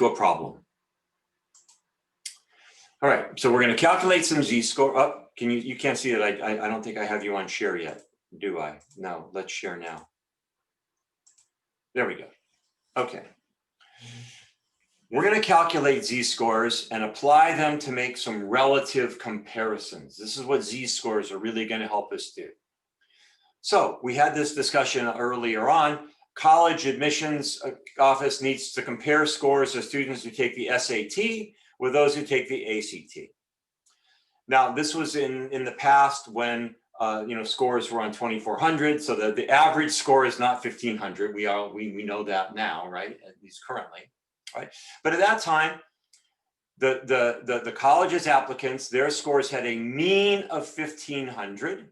to a problem. All right, so we're going to calculate some z-score. Oh, you can't see it. I don't think I have you on share yet, do I? No, let's share now. There we go. Okay. We're going to calculate z-scores and apply them to make some relative comparisons. This is what z-scores are really going to help us do. So we had this discussion earlier on. College admissions office needs to compare scores of students who take the SAT with those who take the ACT. Now, this was in the past when scores were on 2,400, so that the average score is not 1,500. We know that now, right? At least currently, right? But at that time, the college's applicants, their scores had a mean of 1,500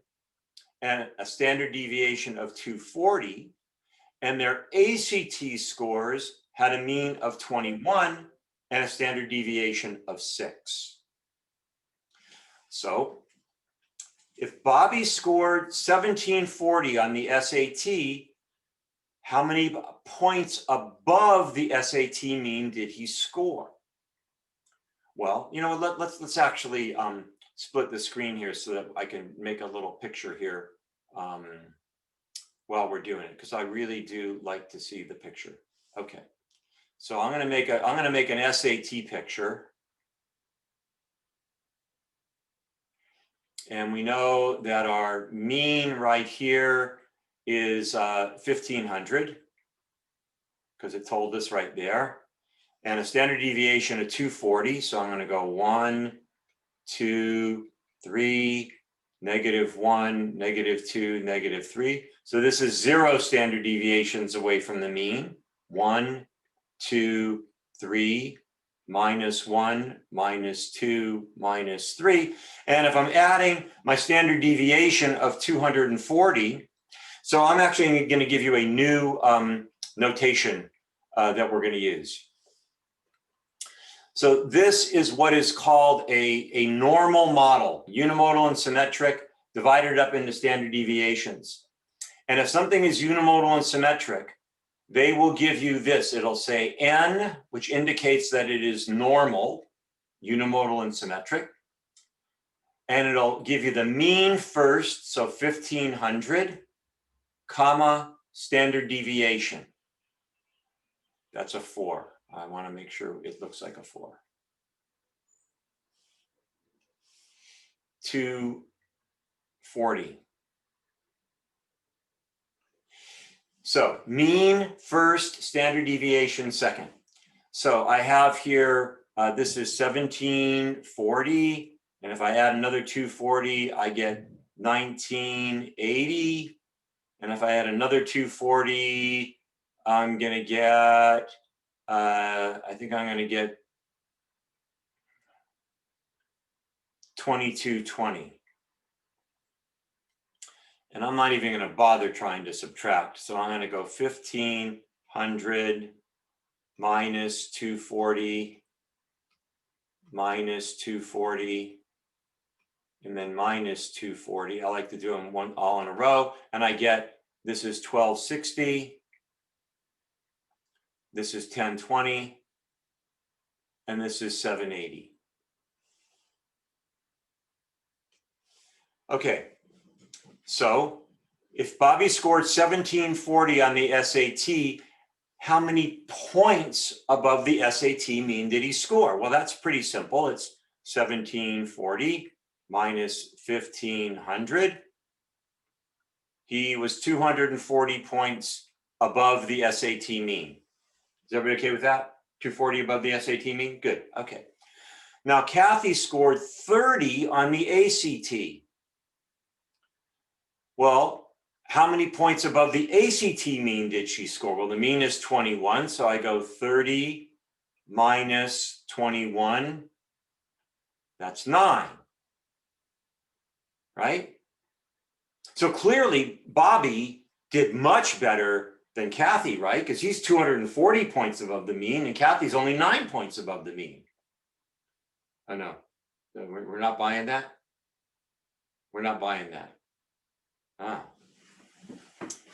and a standard deviation of 240, and their ACT scores had a mean of 21 and a standard deviation of 6. So if Bobby scored 1,740 on the SAT, how many points above the SAT mean did he score? Well, let's actually split the screen here so that I can make a little picture here while we're doing it, because I really do like to see the picture. Okay, so I'm going to make an SAT picture, and we know that our mean right here is 1,500 because it told us right there, and a standard deviation of 240. So I'm going to go 1, 2, 3, -1, -2, -3. So this is 0 standard deviations away from the mean. 1, 2, 3, -1, -2, -3. And if I'm adding my standard deviation of 240, so I'm actually going to give you a new notation that we're going to use. So this is what is called a normal model, unimodal and symmetric, divided up into standard deviations. And if something is unimodal and symmetric, they will give you this. It'll say n, which indicates that it is normal, unimodal and symmetric. And it'll give you the mean first, so 1,500, comma, standard deviation. That's a 4. I want to make sure it looks like a 4. 240. So mean first, standard deviation second. So I have here, this is 1,740. And if I add another 240, I get 1,980. And if I add another 240, I'm going to get, I think I'm going to get 2,220. And I'm not even going to bother trying to subtract. So I'm going to go 1,500 minus 240 minus 240 and then minus 240. I like to do them all in a row. And I get, this is 1,260. This is 1020. And this is 780. Okay. So if Bobby scored 1,740 on the SAT, how many points above the SAT mean did he score? Well, that's pretty simple. It's 1,740 minus 1,500. He was 240 points above the SAT mean. Is everybody okay with that? 240 above the SAT mean? Good. Okay. Now, Kathy scored 30 on the ACT. Well, how many points above the ACT mean did she score? Well, the mean is 21, so I go 30 minus 21. That's 9, right? So clearly, Bobby did much better than Kathy, right? Because he's 240 points above the mean, and Kathy's only 9 points above the mean. I know. We're not buying that? We're not buying that. Ah.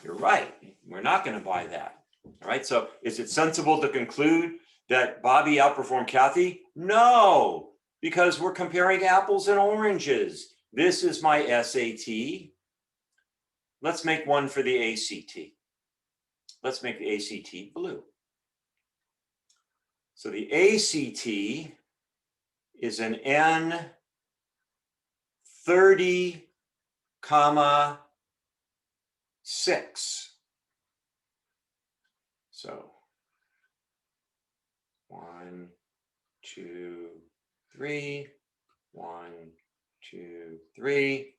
You're right. We're not going to buy that. All right. So is it sensible to conclude that Bobby outperformed Kathy? No, because we're comparing apples and oranges. This is my SAT. Let's make one for the ACT. Let's make the ACT blue. So the ACT is an N30, 6. So 1, 2, 3, 1, 2, 3.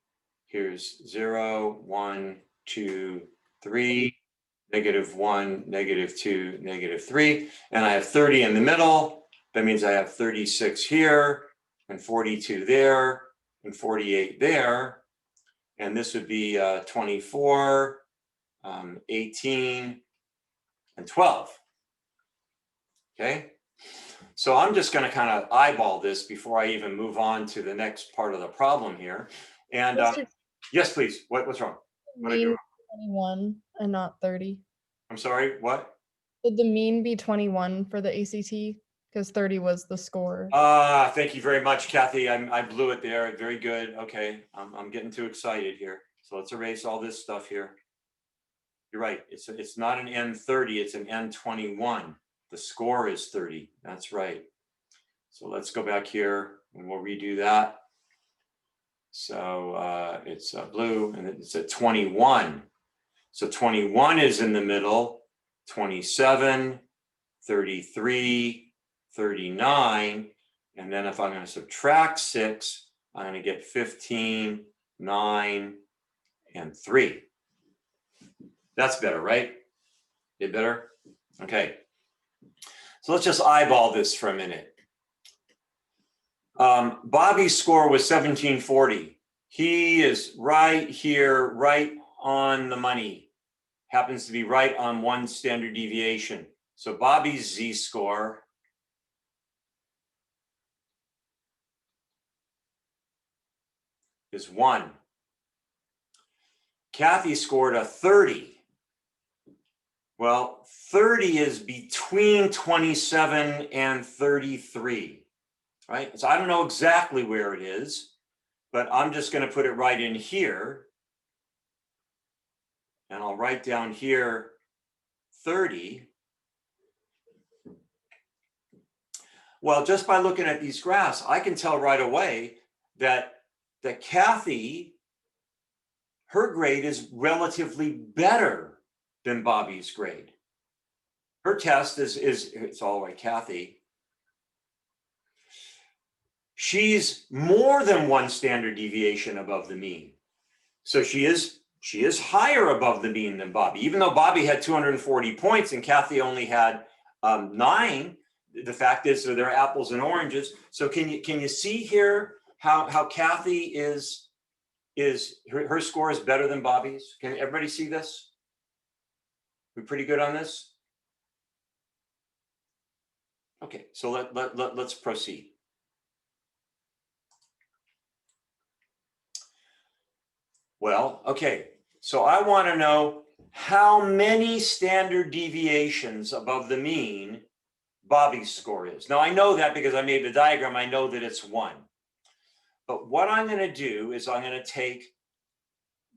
Here's 0, 1, 2, 3, -1, -2, -3. And I have 30 in the middle. That means I have 36 here and 42 there and 48 there. And this would be 24, 18, and 12. Okay. So I'm just going to kind of eyeball this before I even move on to the next part of the problem here. And yes, please. What's wrong? What did I do wrong? 21 and not 30. I'm sorry, what? Would the mean be 21 for the ACT? Because 30 was the score. Thank you very much, Kathy. I blew it there. Very good. Okay, I'm getting too excited here. So let's erase all this stuff here. You're right. It's not an N30. It's an N21. The score is 30. That's right. So let's go back here and we'll redo that. So it's blue and it's at 21. So 21 is in the middle, 27, 33, 39. And then if I'm going to subtract 6, I'm going to get 15, 9, and 3. That's better, right? Did better? Okay. So let's just eyeball this for a minute. Bobby's score was 1740. He is right here, right on the money. Happens to be right on 1 standard deviation. So Bobby's z-score is 1. Kathy scored a 30. Well, 30 is between 27 and 33, right? So I don't know exactly where it is, but I'm just going to put it right in here. And I'll write down here 30. Well, just by looking at these graphs, I can tell right away that Kathy, her grade is relatively better than Bobby's grade. Her test is it's all right, Kathy. She's more than 1 standard deviation above the mean. So she is higher above the mean than Bobby. Even though Bobby had 240 points and Kathy only had 9, the fact is that they're apples and oranges. So can you see here how Kathy her score is better than Bobby's? Can everybody see this? We're pretty good on this? Okay, so let's proceed. Well, okay, so I want to know how many standard deviations above the mean Bobby's score is. Now I know that because I made the diagram, I know that it's 1. But what I'm going to do is I'm going to take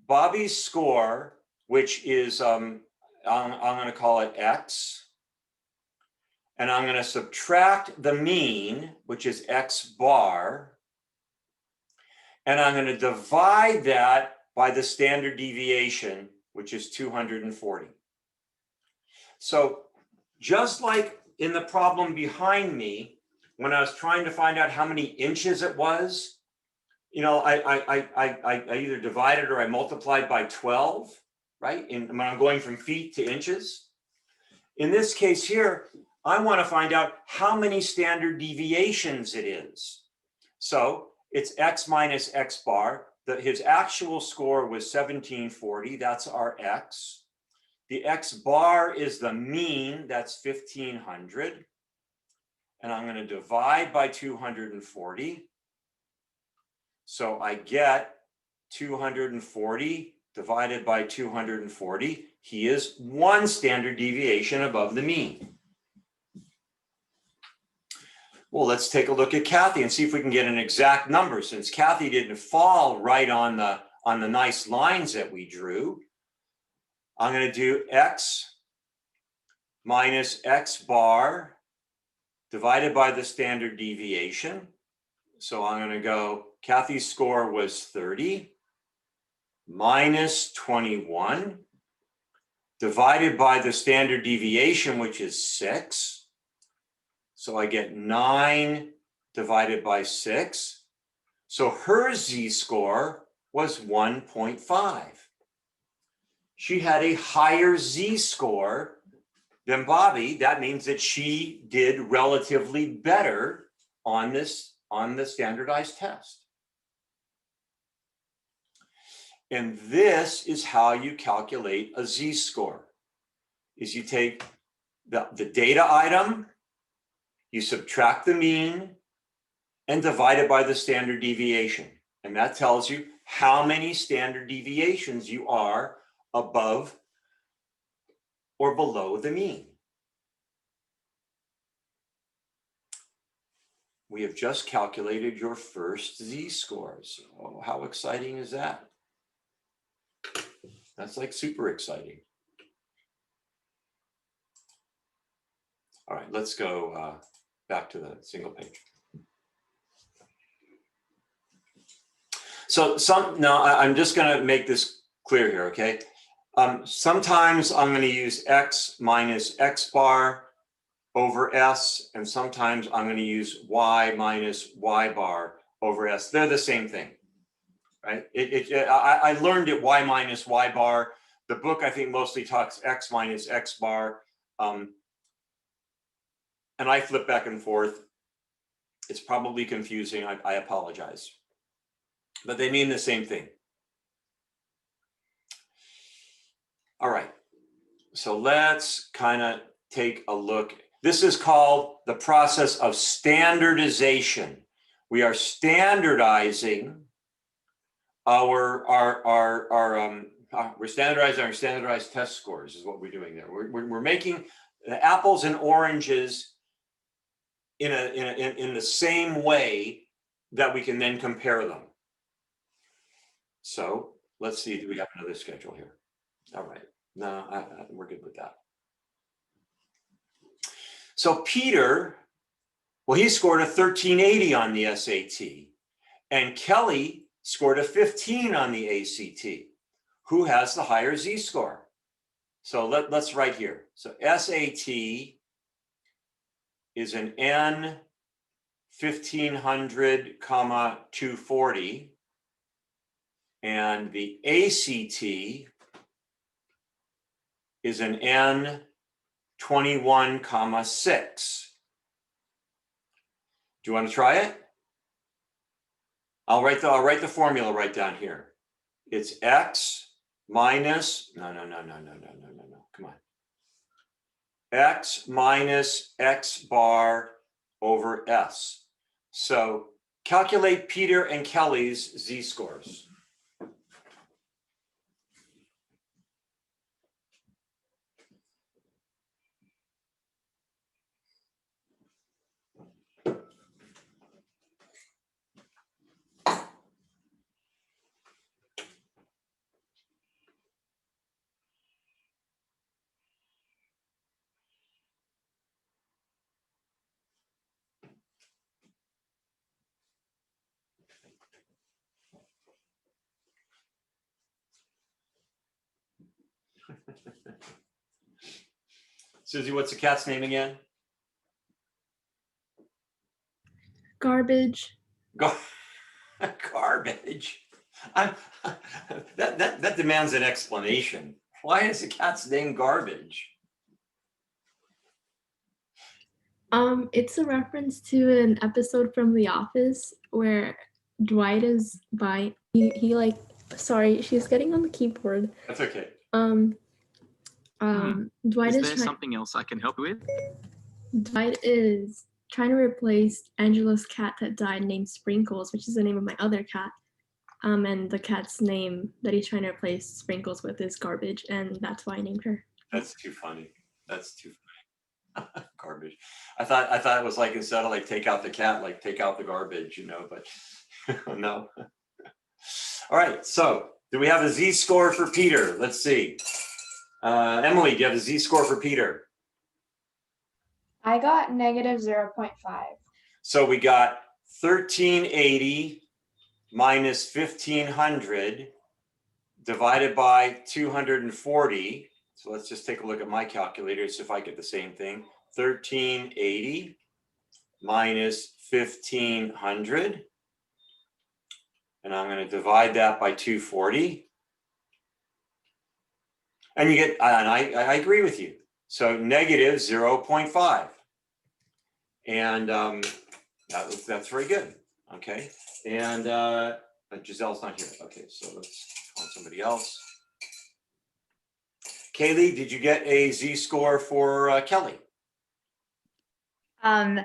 Bobby's score, which is, I'm going to call it X, and I'm going to subtract the mean, which is X bar, and I'm going to divide that by the standard deviation, which is 240. So just like in the problem behind me, when I was trying to find out how many inches it was, you know, I either divided or I multiplied by 12, right? And when I'm going from feet to inches. In this case here, I want to find out how many standard deviations it is. So it's X minus X bar. His actual score was 1740. That's our X. The X bar is the mean. That's 1500. And I'm going to divide by 240. So I get 240 divided by 240. He is 1 standard deviation above the mean. Well, let's take a look at Kathy and see if we can get an exact number, since Kathy didn't fall right on the nice lines that we drew. I'm going to do x minus x bar divided by the standard deviation. So I'm going to go, Kathy's score was 30 minus 21 divided by the standard deviation, which is 6. So I get 9 divided by 6. So her z-score was 1.5. She had a higher z-score than Bobby. That means that she did relatively better on the standardized test. And this is how you calculate a z-score, is you take the data item, you subtract the mean, and divide it by the standard deviation. And that tells you how many standard deviations you are above or below the mean. We have just calculated your first z-scores. Oh, how exciting is that? That's like super exciting. All right, let's go back to the single page. So I'm just going to make this clear here, okay? Sometimes I'm going to use x minus x bar over s, and sometimes I'm going to use y minus y bar over s. They're the same thing, right? I learned it y minus y bar. The book, I think, mostly talks x minus x bar. And I flip back and forth. It's probably confusing. I apologize. But they mean the same thing. All right. So let's kind of take a look. This is called the process of standardization. We are standardizing we're standardizing our standardized test scores is what we're doing there. We're making the apples and oranges in the same way that we can then compare them. So let's see, do we have another schedule here? All right, no, we're good with that. So Peter, well, he scored a 1380 on the SAT, and Kelly scored a 15 on the ACT. Who has the higher z-score? So let's write here. So SAT is an N 1500, 240, and the ACT is an N 21, 6. Do you want to try it? I'll write the formula right down here. It's x minus, no, come on. X minus x bar over s. So calculate Peter and Kelly's z-scores. Susie, what's the cat's name again? Garbage. Garbage. That demands an explanation. Why is the cat's name Garbage? It's a reference to an episode from The Office where Dwight is by he like sorry, she's getting on the keyboard. That's okay. Dwight is there something else I can help you with? Dwight is trying to replace Angela's cat that died named Sprinkles, which is the name of my other cat. And the cat's name that he's trying to replace Sprinkles with is Garbage, and that's why I named her. That's too funny. That's too funny. Garbage. garbage. I thought it was like, instead of like take out the cat, like take out the garbage, you know, but no. All right, so do we have a z-score for Peter? Let's see. Emily, do you have a z-score for Peter? I got negative 0.5. So we got 1380 minus 1500 divided by 240. So let's just take a look at my calculator, see if I get the same thing. 1380 minus 1500. And I'm going to divide that by 240. And you get, and I agree with you. So negative 0.5. And that's very good. Okay. And but Giselle's not here. Okay, so let's find somebody else. Kaylee, did you get a z-score for Kelly? No,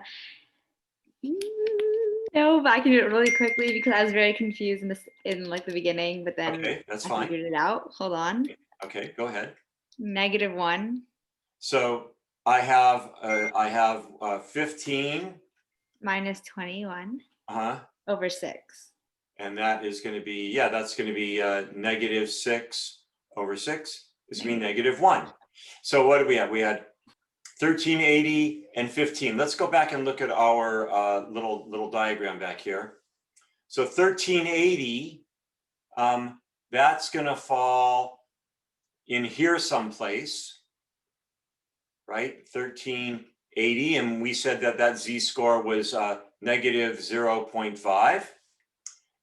but I can do it really quickly because I was very confused in like the beginning, but then Okay, that's I fine. figured it out. Hold on. Okay, go ahead. -1 So I have 15 minus 21 uh-huh, over 6. and that is going to be, yeah, that's going to be negative 6 over 6. This means -1. So what do we have? We had 1380 and 15. Let's go back and look at our little diagram back here. So 1380, that's going to fall in here someplace, right? 1380, and we said that z-score was negative 0.5.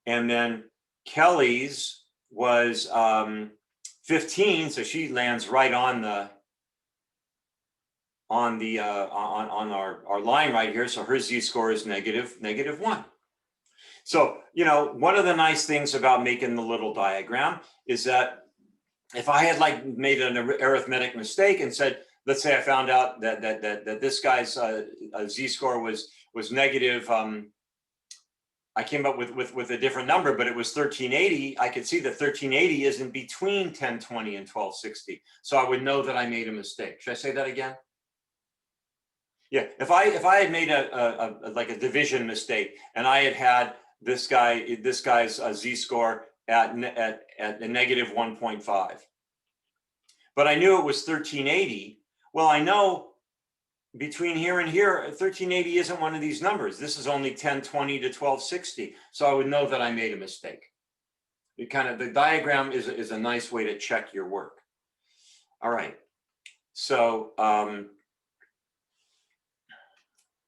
And then Kelly's was 15, so she lands right on our line right here. So her z-score is -1. So, you know, one of the nice things about making the little diagram is that if I had like made an arithmetic mistake and said, let's say I found out that this guy's z-score was negative, I came up with a different number, but it was 1380. I could see that 1380 isn't between 1020 and 1260. So I would know that I made a mistake. Should I say that again? Yeah, if I had made like a division mistake and I had this guy's z-score at a negative 1.5, but I knew it was 1380. Well, I know between here and here, 1380 isn't one of these numbers. This is only 1020 to 1260. So I would know that I made a mistake. The diagram is a nice way to check your work. All right. So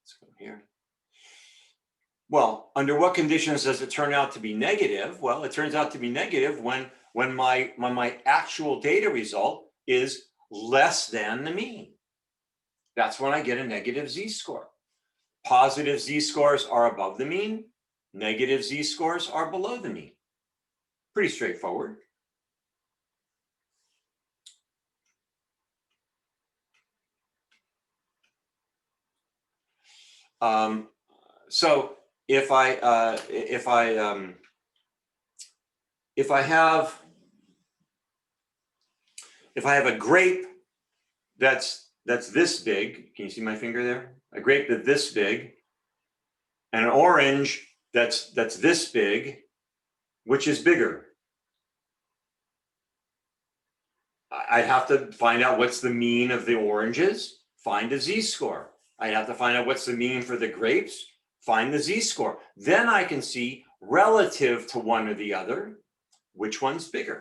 let's go here. Well, under what conditions does it turn out to be negative? Well, it turns out to be negative when my actual data result is less than the mean. That's when I get a negative z-score. Positive z-scores are above the mean. Negative z-scores are below the mean. Pretty straightforward. So if I have a grape that's this big, can you see my finger there? A grape that's this big, and an orange that's this big, which is bigger? I'd have to find out what's the mean of the oranges, find a z-score. I'd have to find out what's the mean for the grapes, find the z-score. Then I can see relative to one or the other, which one's bigger.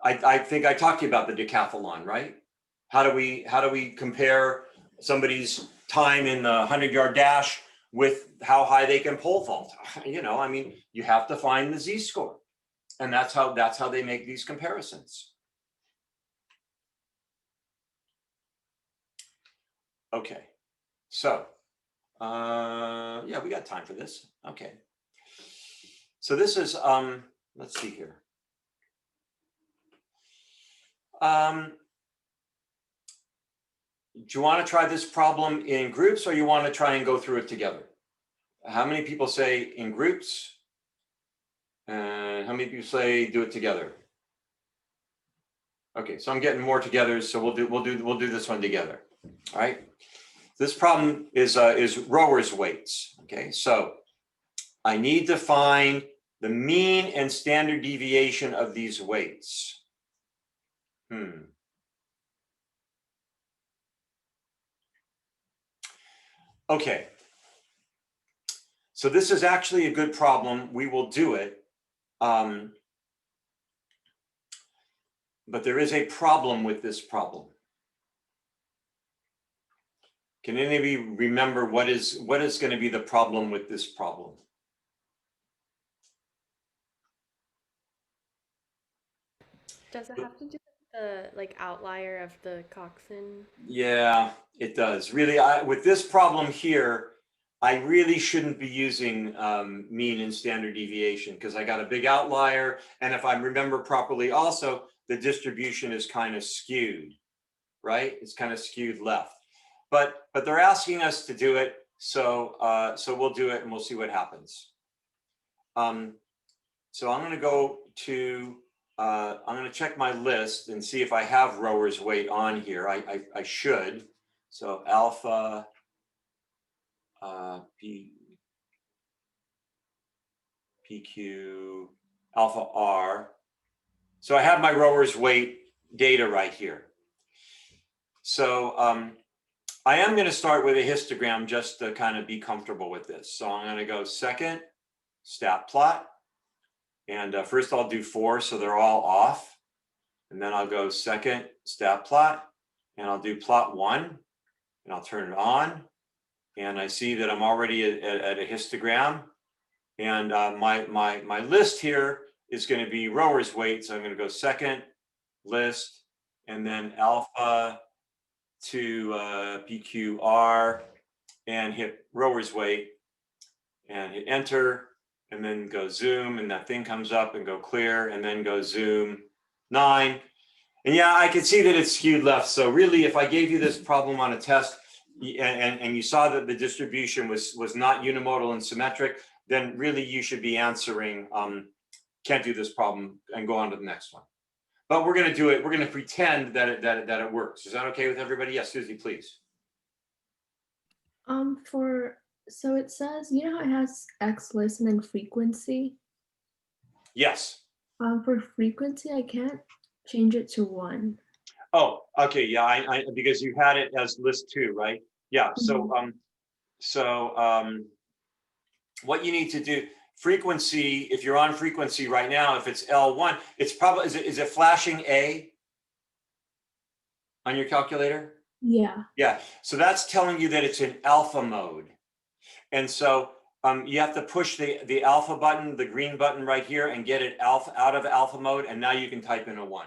I think I talked to you about the decathlon, right? How do we compare somebody's time in the 100-yard dash with how high they can pole vault? You know, I mean, you have to find the z-score, and that's how they make these comparisons. Okay, so yeah, we got time for this. Okay, so this is let's see here. Do you want to try this problem in groups, or you want to try and go through it together? How many people say in groups? And how many people say do it together? Okay, so I'm getting more together, so we'll do this one together. All right. This problem is rowers' weights. Okay, so I need to find the mean and standard deviation of these weights. Okay. So this is actually a good problem. We will do it. But there is a problem with this problem. Can any of you remember what is going to be the problem with this problem? Does it have to do with the outlier of the coxswain? Yeah, it does. Really, with this problem here, I really shouldn't be using mean and standard deviation because I got a big outlier. And if I remember properly, also, the distribution is kind of skewed, right? It's kind of skewed left. But they're asking us to do it. So we'll do it and we'll see what happens. So I'm going to go to, I'm going to check my list and see if I have rower's weight on here. I should. So alpha PQ alpha R. So I have my rower's weight data right here. So I am going to start with a histogram just to kind of be comfortable with this. So I'm going to go second stat plot. And first I'll do 4, so they're all off. And then I'll go second stat plot, and I'll do plot 1, and I'll turn it on. And I see that I'm already at a histogram. And my list here is going to be rower's weight. So I'm going to go second list, and then alpha to PQR, and hit rower's weight, and hit enter. And then go zoom, and that thing comes up, and go clear, and then go zoom 9. And yeah, I can see that it's skewed left. So really, if I gave you this problem on a test and you saw that the distribution was not unimodal and symmetric, then really you should be answering, can't do this problem, and go on to the next one. But we're going to do it. We're going to pretend that it works. Is that okay with everybody? Yes, Susie, please. So it says, you know how it has X list and then frequency? Yes. For frequency, I can't change it to 1. Oh, okay. Yeah, I because you had it as list 2, right? Yeah. What you need to do, frequency, if you're on frequency right now, if it's L1, it's probably, is it flashing A on your calculator? Yeah. Yeah. So that's telling you that it's in alpha mode. And so you have to push the alpha button, the green button right here, and get it out of alpha mode. And now you can type in a 1.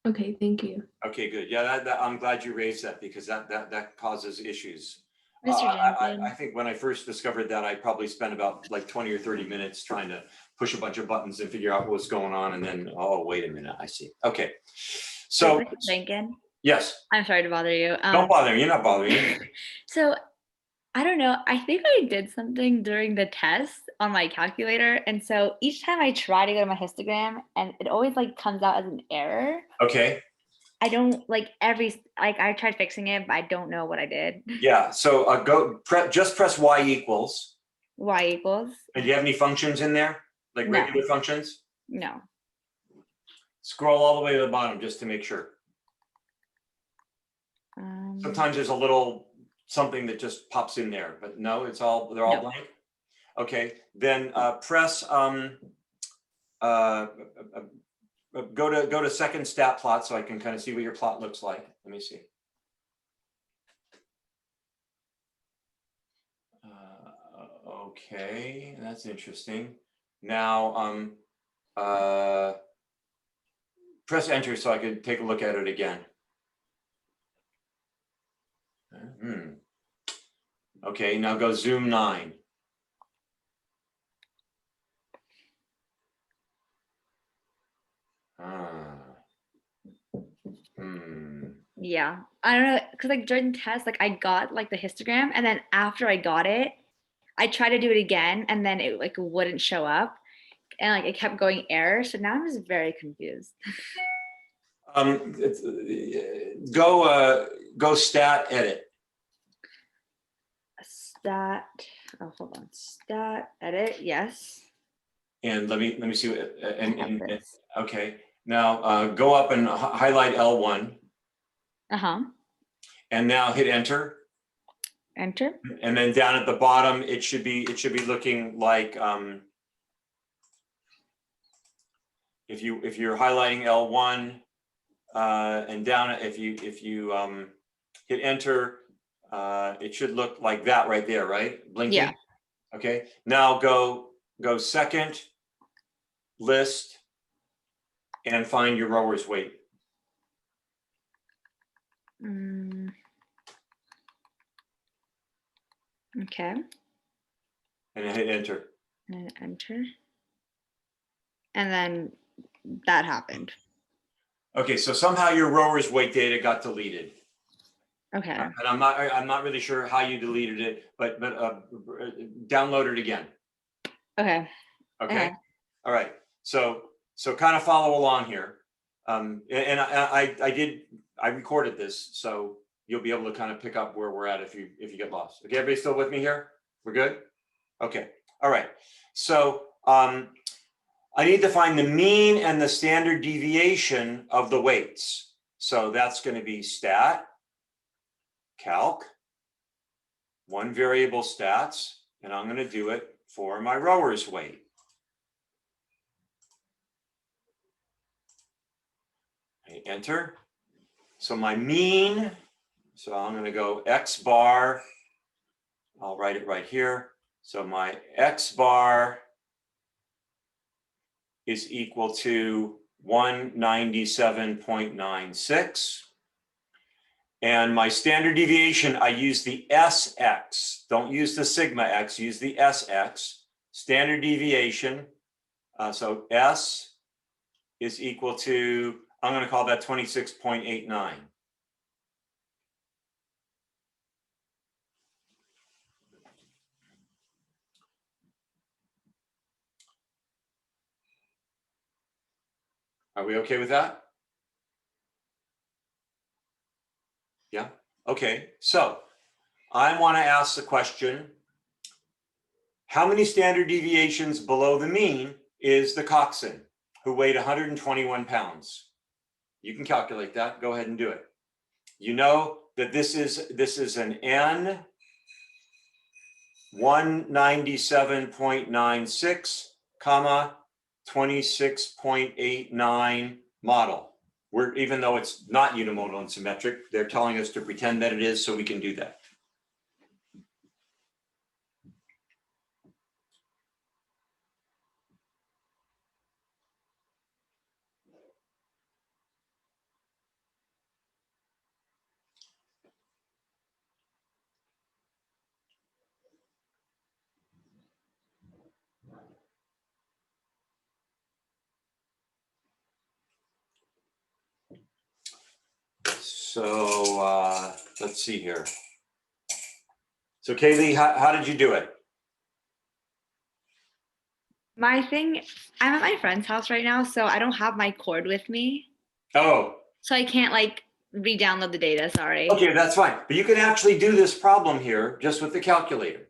Okay, thank you. Okay, good. Yeah, I'm glad you raised that because that causes issues. Mr. I Jenkins. think when I first discovered that, I probably spent about like 20 or 30 minutes trying to push a bunch of buttons and figure out what's going on. And then, oh, wait a minute, I see. Okay. So, Mr. Jenkins, yes, I'm sorry to bother you. don't bother me. You're not bothering me. So I don't know. I think I did something during the test on my calculator. And so each time I try to go to my histogram and it always comes out as an error. Okay. I don't I tried fixing it, but I don't know what I did. Yeah. So just press Y equals. Y equals? And do you have any functions in there? Like No. regular functions? No. Scroll all the way to the bottom just to make sure. Sometimes there's a little something that just pops in there, but no, they're all No. blank. Okay, then press go to second stat plot so I can kind of see what your plot looks like. Let me see. Okay, that's interesting. Now press enter so I can take a look at it again. Okay, now go zoom 9. Yeah, I don't know, because during the test, I got the histogram, and then after I got it, I tried to do it again, and then it wouldn't show up, and it kept going error. So now I'm just very confused. Go stat edit. Stat, oh, hold on, stat, edit, yes. And let me see what, I have this. okay. Now go up and highlight L1 Uh-huh, and now hit enter. enter. And then down at the bottom, it should be looking like, if you're highlighting L1 and down, if you hit enter, it should look like that right there, right? Blinking. Yeah. Okay. Now go second list and find your rower's weight. Okay, And then hit enter. and enter. And then that happened. Okay, so somehow your rower's weight data got deleted. Okay, And I'm not really sure how you deleted it, but download it again. okay. Okay. Okay. All right. So kind of follow along here. And I recorded this, so you'll be able to kind of pick up where we're at if you get lost. Okay, everybody still with me here? We're good? Okay. All right. So I need to find the mean and the standard deviation of the weights. So that's going to be stat, calc, one variable stats, and I'm going to do it for my rower's weight. Hit enter. So my mean, so I'm going to go X bar, I'll write it right here. So my X bar is equal to 197.96. And my standard deviation, I use the SX. Don't use the sigma X, use the SX. Standard deviation, so S is equal to, I'm going to call that 26.89. Are we okay with that? Yeah. Okay. So I want to ask the question, how many standard deviations below the mean is the coxswain who weighed 121 pounds? You can calculate that. Go ahead and do it. You know that this is an N 197.96, comma 26.89 model. Even though it's not unimodal and symmetric, they're telling us to pretend that it is, so we can do that. So let's see here. So Kaylee, how did you do it? My thing, I'm at my friend's house right now, so I don't have my cord with me. Oh, So I can't like re-download the data, sorry. okay, that's fine. But you can actually do this problem here just with the calculator.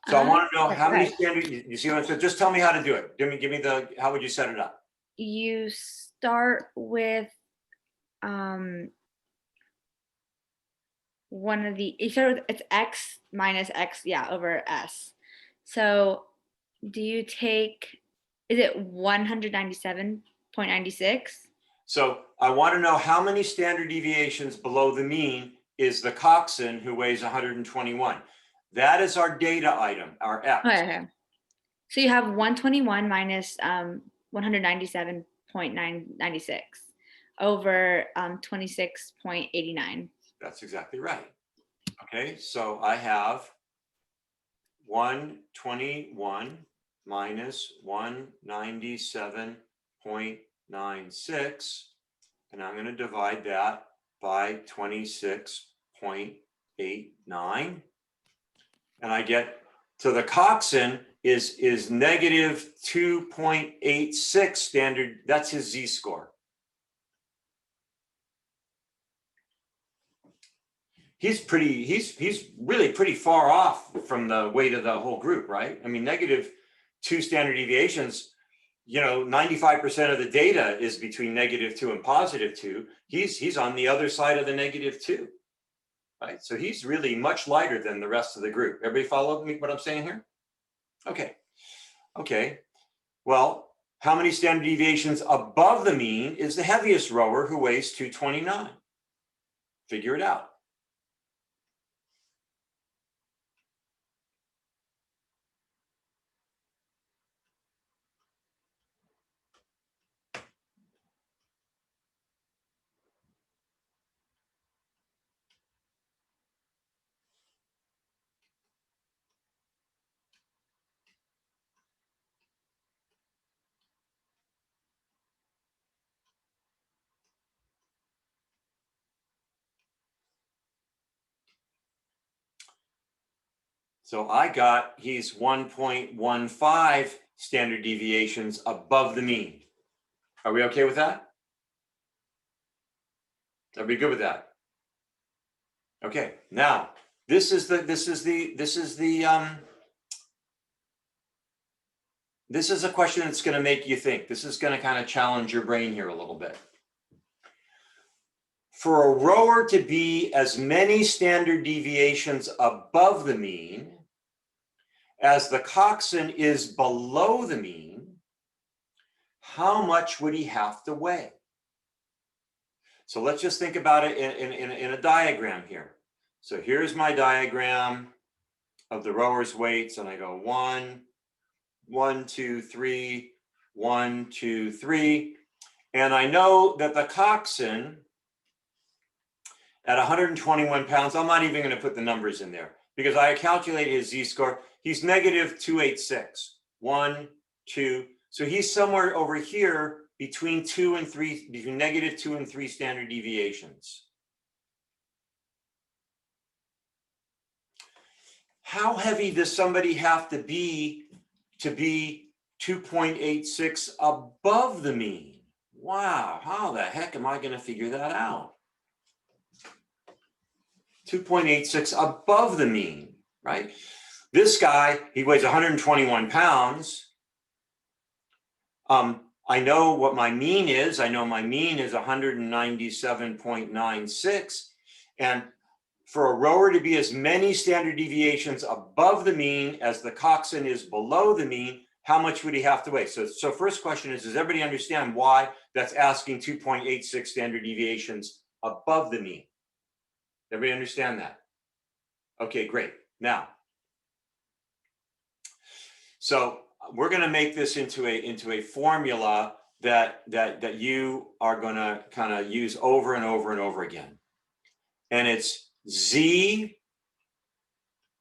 So I want to know how many standard, you see what I'm saying? Just tell me how to do it. Give me how would you set it up? You start with it's X minus X, yeah, over S. So do you take, is it 197.96? So I want to know how many standard deviations below the mean is the coxswain who weighs 121. That is our data item, our X. Okay. So you have 121 minus 197.96 over 26.89. That's exactly right. Okay, so I have 121 minus 197.96, and I'm going to divide that by 26.89, and I get, so the coxswain is negative 2.86 standard, that's his Z-score. he's really pretty far off from the weight of the whole group, right? I mean, -2 standard deviations, 95% of the data is between -2 and +2. He's on the other side of the -2, right? So he's really much lighter than the rest of the group. Everybody follow me what I'm saying here? Okay. Well, how many standard deviations above the mean is the heaviest rower who weighs 229? Figure it out. So I got he's 1.15 standard deviations above the mean. Are we okay with that? Are we good with that? Okay, now this is a question that's going to make you think. This is going to kind of challenge your brain here a little bit. For a rower to be as many standard deviations above the mean as the coxswain is below the mean, how much would he have to weigh? So let's just think about it in a diagram here. So here's my diagram of the rower's weights, and I go 1, 1, 2, 3, 1, 2, 3. And I know that the coxswain at 121 pounds, I'm not even going to put the numbers in there because I calculated his z-score. He's -286. 1, 2. So he's somewhere over here between -2 and 3 standard deviations. How heavy does somebody have to be 2.86 above the mean? Wow, how the heck am I going to figure that out? 2.86 above the mean, right? This guy, he weighs 121 pounds. I know what my mean is. I know my mean is 197.96. And for a rower to be as many standard deviations above the mean as the coxswain is below the mean, how much would he have to weigh? So first question is, does everybody understand why that's asking 2.86 standard deviations above the mean? Everybody understand that? Okay, great. Now, so we're going to make this into a formula that you are going to kind of use over and over and over again. And it's Z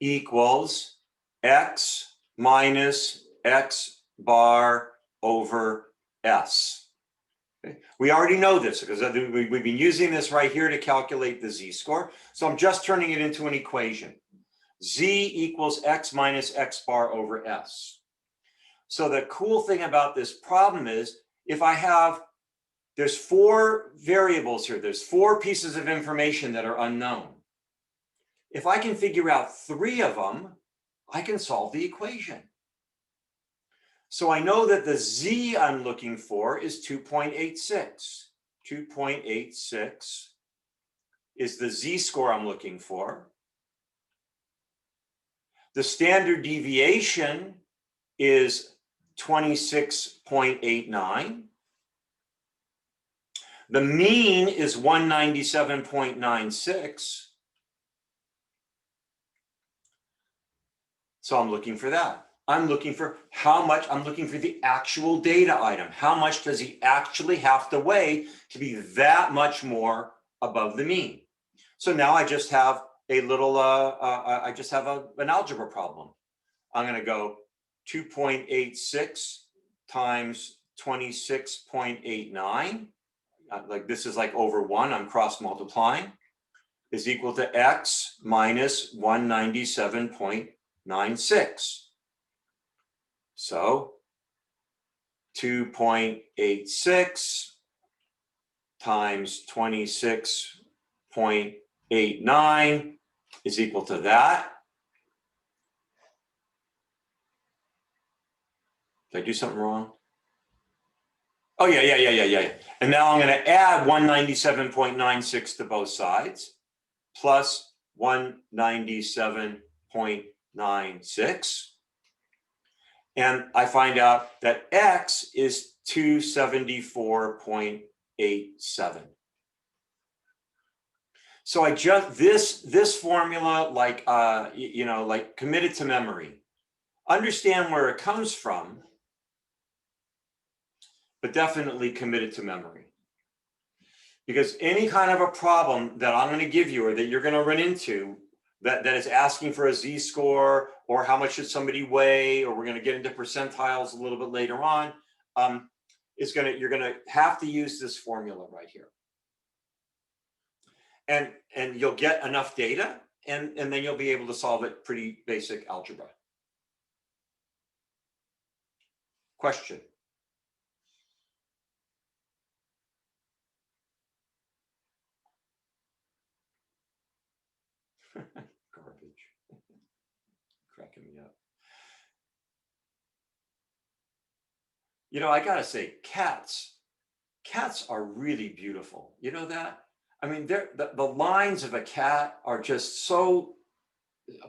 equals X minus X bar over S. Okay. We already know this because we've been using this right here to calculate the z-score. So I'm just turning it into an equation. Z equals X minus X bar over S. So the cool thing about this problem is if I have, there's 4 variables here. There's 4 pieces of information that are unknown. If I can figure out 3 of them, I can solve the equation. So I know that the Z I'm looking for is 2.86. 2.86 is the Z-score I'm looking for. The standard deviation is 26.89. The mean is 197.96. So I'm looking for that. I'm looking for how much, I'm looking for the actual data item. How much does he actually have to weigh to be that much more above the mean? So now I just have a little, I just have an algebra problem. I'm going to go 2.86 times 26.89. Like this is like over 1, I'm cross multiplying, is equal to X minus 197.96. So 2.86 times 26.89 is equal to that. Did I do something wrong? Oh, yeah. And now I'm going to add 197.96 to both sides, plus 197.96. And I find out that X is 274.87. So I just, this formula, like, like commit it to memory. Understand where it comes from, but definitely commit it to memory. Because any kind of a problem that I'm going to give you or that you're going to run into that is asking for a z-score or how much should somebody weigh, or we're going to get into percentiles a little bit later on, you're going to have to use this formula right here. And you'll get enough data, and then you'll be able to solve it pretty basic algebra. Question? Garbage. Cracking me up. You know, I gotta say, cats are really beautiful. You know that? I mean, the lines of a cat are just so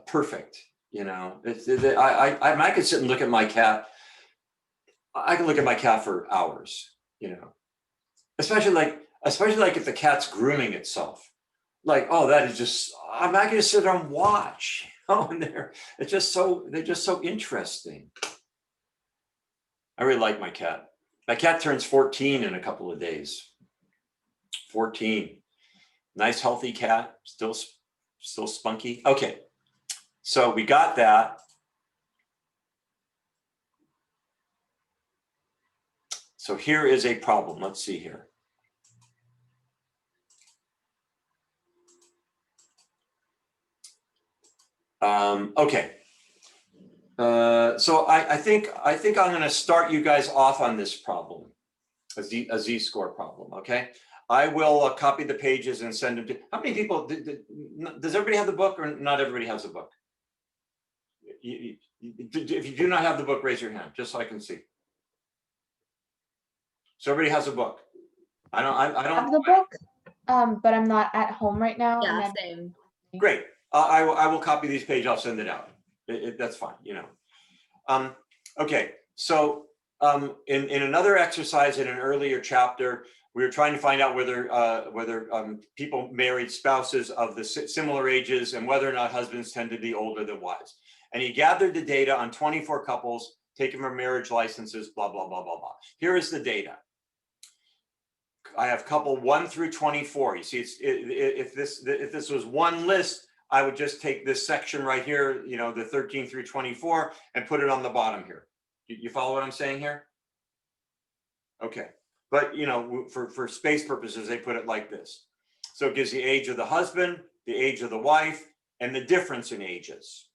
perfect. You know, I could sit and look at my cat. I can look at my cat for hours. You know, especially like if the cat's grooming itself. Like, oh, that is just, I'm not going to sit there and watch. Oh, and they're just so interesting. I really like my cat. My cat turns 14 in a couple of days. 14. Nice, healthy cat, still spunky. Okay, so we got that. So here is a problem. Let's see here. Okay. So I think I'm going to start you guys off on this problem, a z-score problem. Okay. I will copy the pages and send them to. How many people? Does everybody have the book, or not everybody has the book? If you do not have the book, raise your hand, just so I can see. So everybody has a book. I don't. I have the book, but I'm not at home right now. and Yeah, I'm- same. Great. I will copy these pages. I'll send it out. That's fine. You know. Okay. So in another exercise in an earlier chapter, we were trying to find out whether people married spouses of the similar ages and whether or not husbands tend to be older than wives. And he gathered the data on 24 couples, taken from marriage licenses, blah, blah, blah, blah, blah. Here is the data. I have couple 1 through 24. You see, if this was one list, I would just take this section right here, you know, the 13 through 24, and put it on the bottom here. You follow what I'm saying here? Okay. But, you know, for space purposes, they put it like this. So it gives the age of the husband, the age of the wife, and the difference in ages.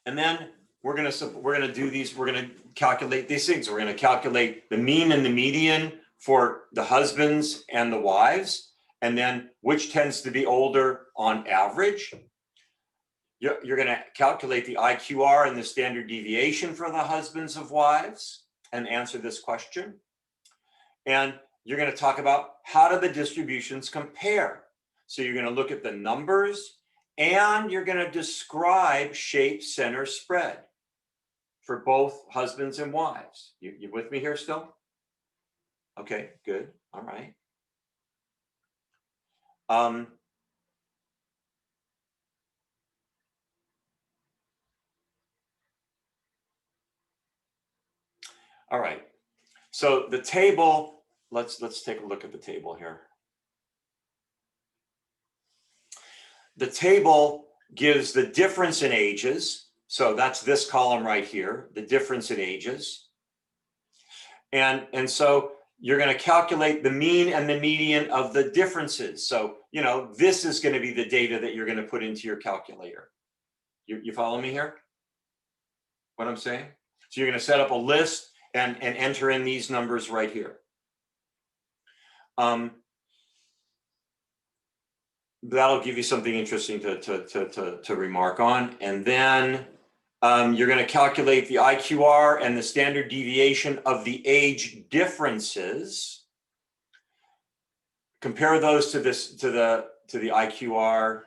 And then we're going to do these. We're going to calculate these things. We're going to calculate the mean and the median for the husbands and the wives, and then which tends to be older on average. You're going to calculate the IQR and the standard deviation for the husbands of wives and answer this question. And you're going to talk about how do the distributions compare. So you're going to look at the numbers, and you're going to describe shape, center, spread for both husbands and wives. You with me here still? Okay, good. All right. All right. So the table, let's take a look at the table here. The table gives the difference in ages. So that's this column right here, the difference in ages. And so you're going to calculate the mean and the median of the differences. So, you know, this is going to be the data that you're going to put into your calculator. You follow me here? What I'm saying? So you're going to set up a list and enter in these numbers right here. that'll give you something interesting to remark on. And then you're going to calculate the IQR and the standard deviation of the age differences. Compare those to the IQR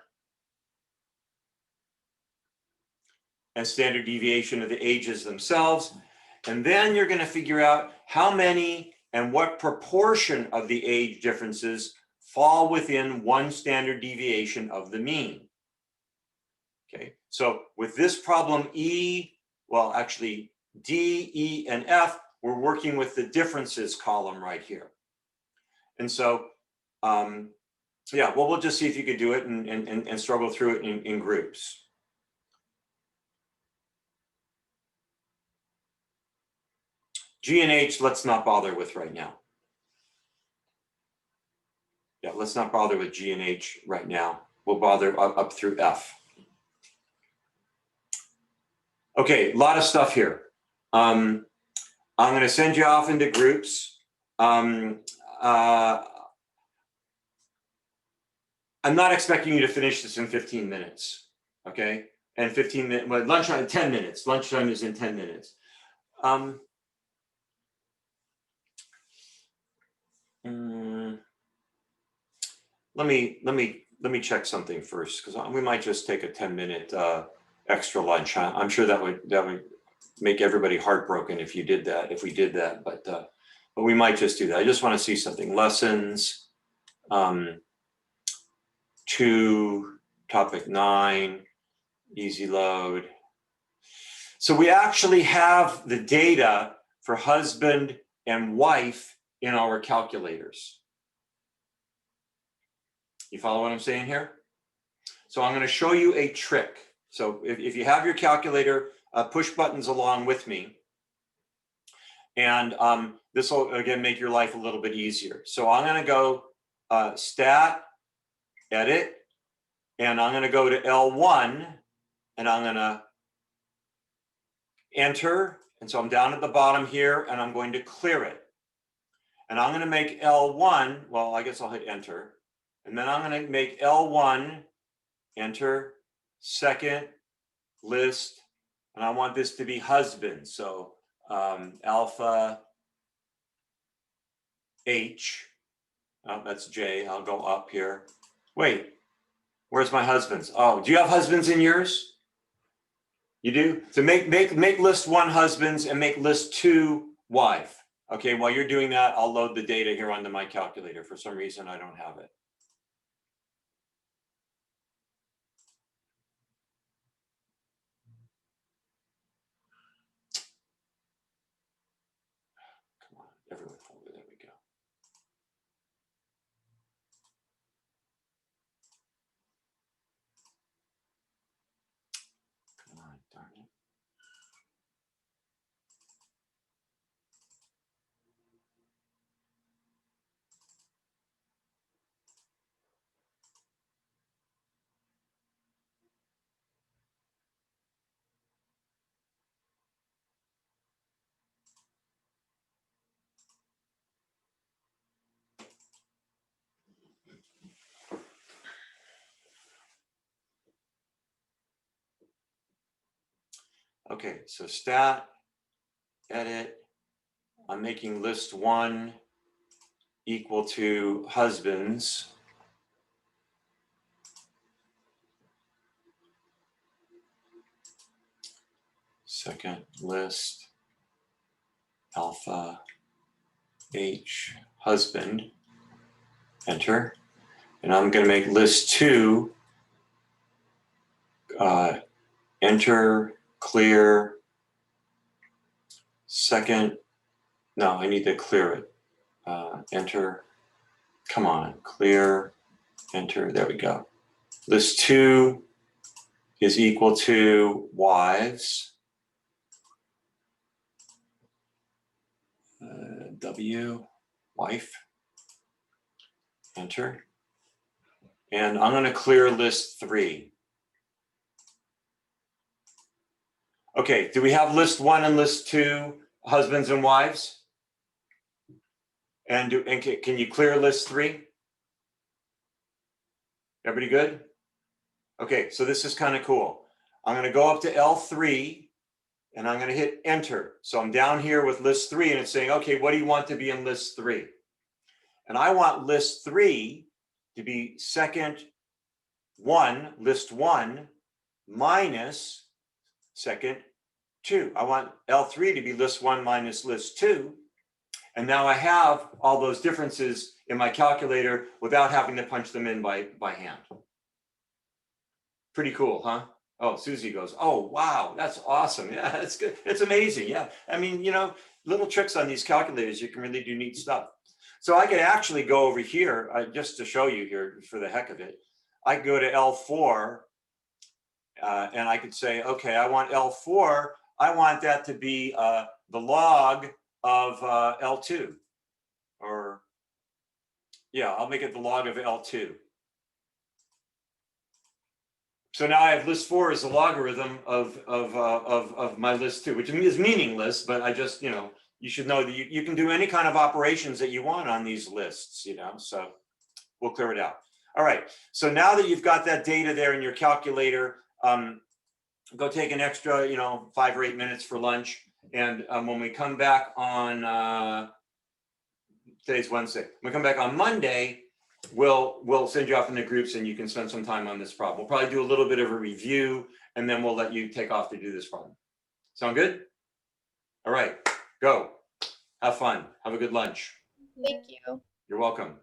and standard deviation of the ages themselves. And then you're going to figure out how many and what proportion of the age differences fall within one standard deviation of the mean. Okay, so with this problem E, well, actually D, E, and F, we're working with the differences column right here. And so, yeah, well, we'll just see if you could do it and struggle through it in groups. G and H, let's not bother with right now. Yeah, let's not bother with G and H right now. We'll bother up through F. Okay, a lot of stuff here. I'm going to send you off into groups. I'm not expecting you to finish this in 15 minutes, okay? And 15 minutes, well, lunchtime, 10 minutes. Lunchtime is in 10 minutes. Let me check something first, because we might just take a 10-minute extra lunch. I'm sure that would make everybody heartbroken if you did that, if we did that, but we might just do that. I just want to see something. Lessons 2, topic 9, easy load. So we actually have the data for husband and wife in our calculators. You follow what I'm saying here? So I'm going to show you a trick. So if you have your calculator, push buttons along with me. And this will, again, make your life a little bit easier. So I'm going to go stat, edit, and I'm going to go to L1, and I'm going to enter. And so I'm down at the bottom here, and I'm going to clear it. And I'm going to make L1, well, I guess I'll hit enter. And then I'm going to make L1, enter, second list, and I want this to be husband. So alpha H, oh, that's J, I'll go up here. Wait, where's my husbands? Oh, do you have husbands in yours? You do? So make list 1 husbands and make list 2 wife. Okay, while you're doing that, I'll load the data here onto my calculator. For some reason, I don't have it. Come on, everyone folder, there we go. Come on, darn it. Okay, so stat, edit, I'm making list 1 equal to husbands. Second list, alpha H, husband, enter. And I'm going to make list 2, enter, clear, second, no, I need to clear it. Enter, come on, clear, enter, there we go. List 2 is equal to wives. W, wife, enter. And I'm going to clear list 3. Okay, do we have list 1 and list 2 husbands and wives? And can you clear list 3? Everybody good? Okay, so this is kind of cool. I'm going to go up to L3 and I'm going to hit enter. So I'm down here with list 3 and it's saying, okay, what do you want to be in list 3? And I want list 3 to be second 1, list 1 minus second 2. I want L3 to be list 1 minus list 2. And now I have all those differences in my calculator without having to punch them in by hand. Pretty cool, huh? Oh, Susie goes, oh, wow, that's awesome. Yeah, that's good. It's amazing. Yeah. I mean, you know, little tricks on these calculators, you can really do neat stuff. So I could actually go over here, just to show you here for the heck of it. I could go to L4 and I could say, okay, I want L4. I want that to be the log of L2. Or, yeah, I'll make it the log of L2. So now I have list 4 as a logarithm of my list 2, which is meaningless, but I just, you know, you should know that you can do any kind of operations that you want on these lists, you know, so we'll clear it out. All right, so now that you've got that data there in your calculator, go take an extra, you know, 5 or 8 minutes for lunch. And when we come back on, today's Wednesday, when we come back on Monday, we'll send you off into groups and you can spend some time on this problem. We'll probably do a little bit of a review and then we'll let you take off to do this problem. Sound good? All right, go. Have fun. Have a good lunch. Thank you. You're welcome.